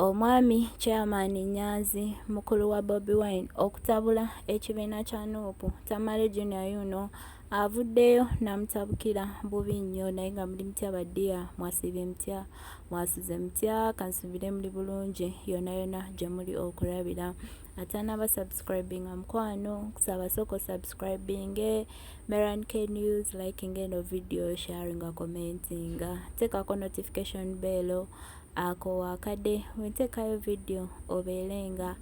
Omwami chairman Nyanzi mukulu wa Bobi Wine okutabula ekibina kya NUP Tamale Junior yuno avuddeyo namutabukira bubi nnyo naye nga muli mutya baddiya mwasibye mutya mwasuze mutya kansubire muli bulungi yona gye muli okulabira atanaba subscribing amukwano kusaba soko subscribing Meran K News liking eno video sharing commenting tekako notification bell ako wakade wentekayo video obelenga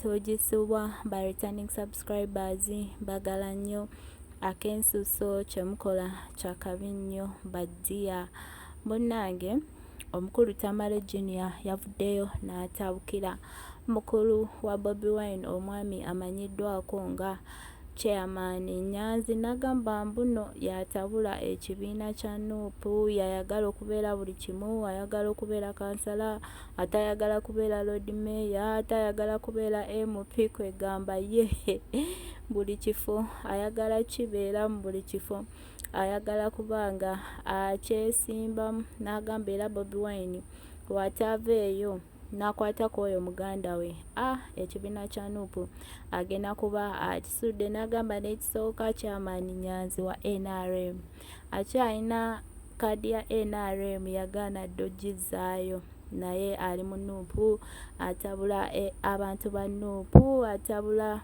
togisubwa by returning subscribers bagala nnyo akensuso kyemukola kyakabi nnyo baddiya munnange omukulu Tamale Junior yavuddeyo n'atabukira mukulu wa Bobi Wine omwami amanyiddwako nga chairman Nyanzi nagamba mbuno yatabula ekibina kya NUP yayagala okubeera buli kimu ayagala okubeera kansala atayagala kubeera road mayor atayagala kubeera MP kwegamba ye buli kifo ayagala kibeera mu buli kifo ayagala kubanga akyesimba nagamba era Bobi Wine wataveeyo nakwata kwoyo muganda we ekibina kya NUP agenda kuba akisudde nagamba n'ekisooka chairman Nyanzi wa NRM akyalina kadi ya NRM yagaana ddogizaayo naye ali mu NUP atabula abantu ba NUP atabula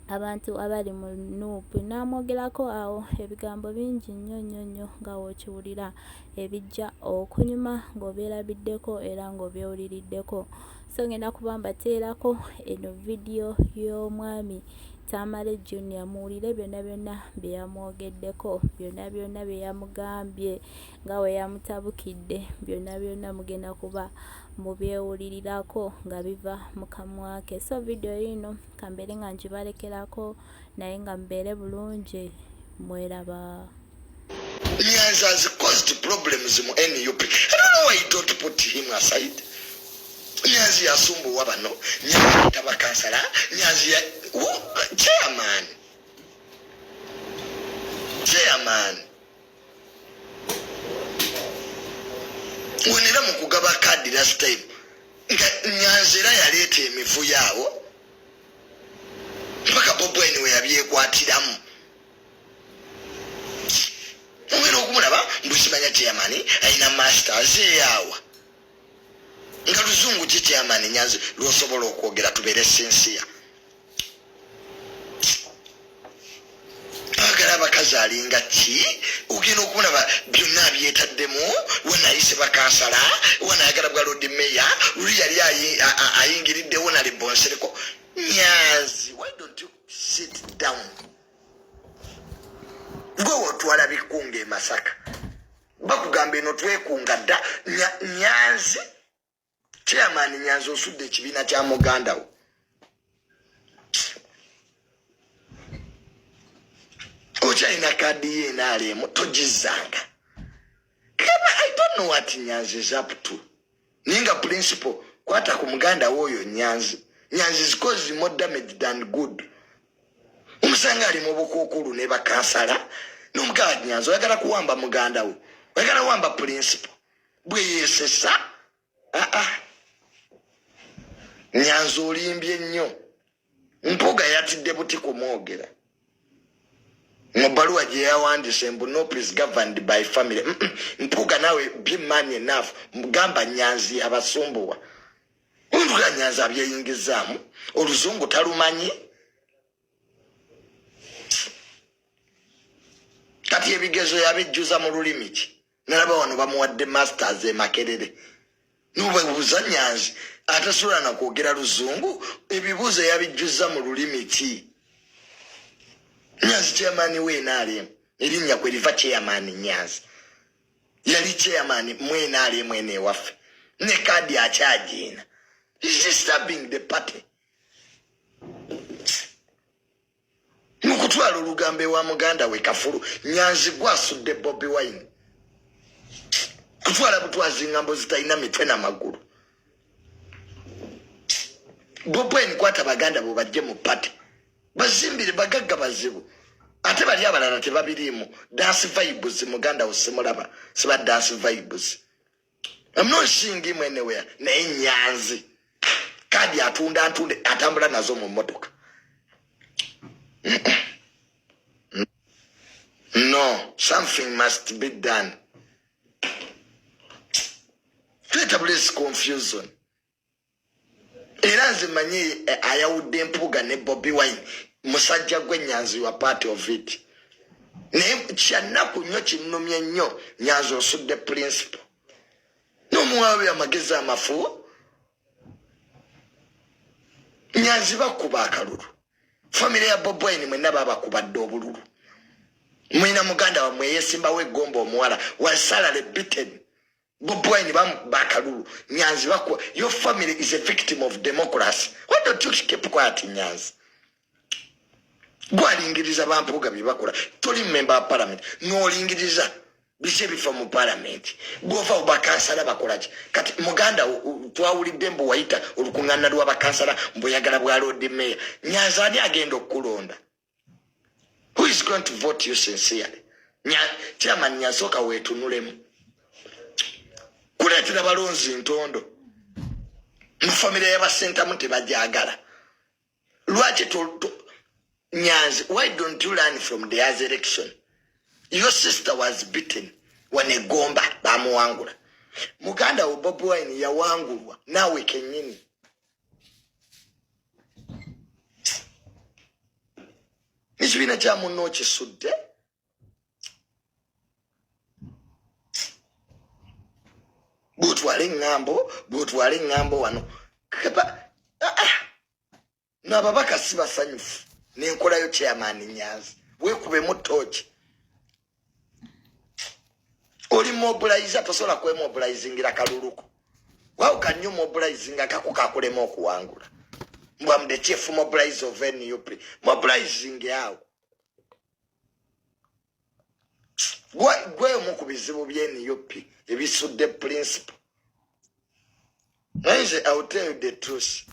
abantu abali mu NUP namwogerako awo ebigambo bingi nnyo nga wokiwulira ebijja okunyuma ng'obyerabiddeko era ng'obyewuliriddeko so ngenda kuba mbateerako eno video y'omwami Tamale Junior muwulire byonna bye yamwogeddeko byonna bye yamugambye nga we yamutabukidde byonna mugenda kuba mubyewulirirako nga biva mu kamwa ke so video yino kambere nga njibalekerako naye nga mbeere bulungi mweraba. Nyanzi has caused problems mu NUP. I don't know why you don't put him aside. Nyanzi yasumbuwa bano, Nyanzi tabakansala, Nyanzi ya chairman. Wenera mu kugaba kadi last time. Nyanzi era yaleeta emivu yaawo. Mpaka Bobi Wine we yabyekwatiramu. Ngeno okumulaba mbusimanya chairman ayina masters yawa. Nga luzungu ki chairman Nyanzi lwosobola okwogera tubeere sincere. Agala abakazi alinga ki ogenda okumulaba byonna byetaddemu wenayise bakansala wenayagala bwa road mayor luli yali ayingiriddewo nali bonsereko. Nyanzi, why don't you sit down? Go otwala bikunge Masaka. Bakugambe no twekunga dda Nyanzi. Chairman Nyanzi osudde ekibina kya muganda wo. Okyalina kadi ye NRM togizanga. I don't know what Nyanzi is up to. Ninga principle kwata ku muganda woyo Nyanzi. Nyanzi is causing more damage than good. Umusanga ali mu bukuukulu ne bakansala n'omuganda Nyanzi oyagala kuwamba muganda we oyagala wamba principle bwe yesesa Nyanzi olimbye nnyo mpuga yatidde buti kumwogera mu bbaluwa gye yawandise mbu NUP is governed by family. Mpuga nawe be man enough mugamba Nyanzi abasumbuwa mpuga Nyanzi abyeyingizaamu oluzungu talumanyi. Kati ebigezo yabijjuza mu lulimi ki nalaba wano bamuwadde masters Makerere n'obuuza Nyanzi atasobola na kwogera luzungu ebibuuzo yabijjuza mu lulimi ki. Nyanzi chairman we NRM erinnya kwe liva chairman Nyanzi yali chairman mwe NRM ene waffe ne kadi akyagina. He's disturbing the party. Mukutwala olugambe wa muganda we Kafulu Nyanzi gwasudde Bobi Wine. Kutwala butwazi ngambo zitalina mitwe n'amagulu. Bobi Wine kwata baganda bo bajje mu party. Bazimbire bagagga bazibu. Ate bali abalala tebabirimu. Dance vibes muganda osemulaba. Siba dance vibes. I'm not seeing him anywhere. Naye Nyanzi. Kadi atunde atambula nazo mu motoka. No, something must be done. This confusion. Era nze manyi ayawudde empuga ne Bobi Wine musajja gwe Nyanzi wa part of it. Ne kyannaku nnyo kinnumye nnyo Nyanzi osudde principle. N'omuwawe amagezi amafu. Nyanzi bakuba akalulu. Family ya Bobi Wine mwenna babakubadde obululu. Mwina muganda wa mweyesimba w'eggomba omuwala wasala beaten. Bobi Wine bakalulu. Nyanzi bakuba. Your family is a victim of democracy. Why don't you keep quiet, Nyanzi? Gwalingiriza bampuga bibakola. Toli member of parliament. N'olingiriza bise bifa mu parliament. Gova obakansala bakolaje. Kati muganda twawulidde mbu wayita olukuŋŋaana lw'abakansala mbuyagala bwa road mayor. Nyanzi ani agenda okukulonda? Who is going to vote you sincerely? Chairman Nyasoka wetunulemu. Kuletera balonzi ntondo. Mu family y'abasentamu tebajagala. Lwaki Nyanzi, why don't you learn from the other election? Your sister was beaten when Egomba bamuwangula. Muganda wa Bobi Wine yawangulwa nawe kenyini. Ekibina kya munno kisudde. Butwale ngambo wano. N'ababaka si basanyufu. N'enkolayo chairman Nyanzi. Weekube mu torch. Oli mobilizer tosobola kwemobilizingira kaluluko. How can you mobilizinga kakulema okuwangula? Mbwa the chief mobilizer of NUP. Mobilizing yao. Gwe omu ku bizibu bya NUP ebisudde principle. I will tell you the truth.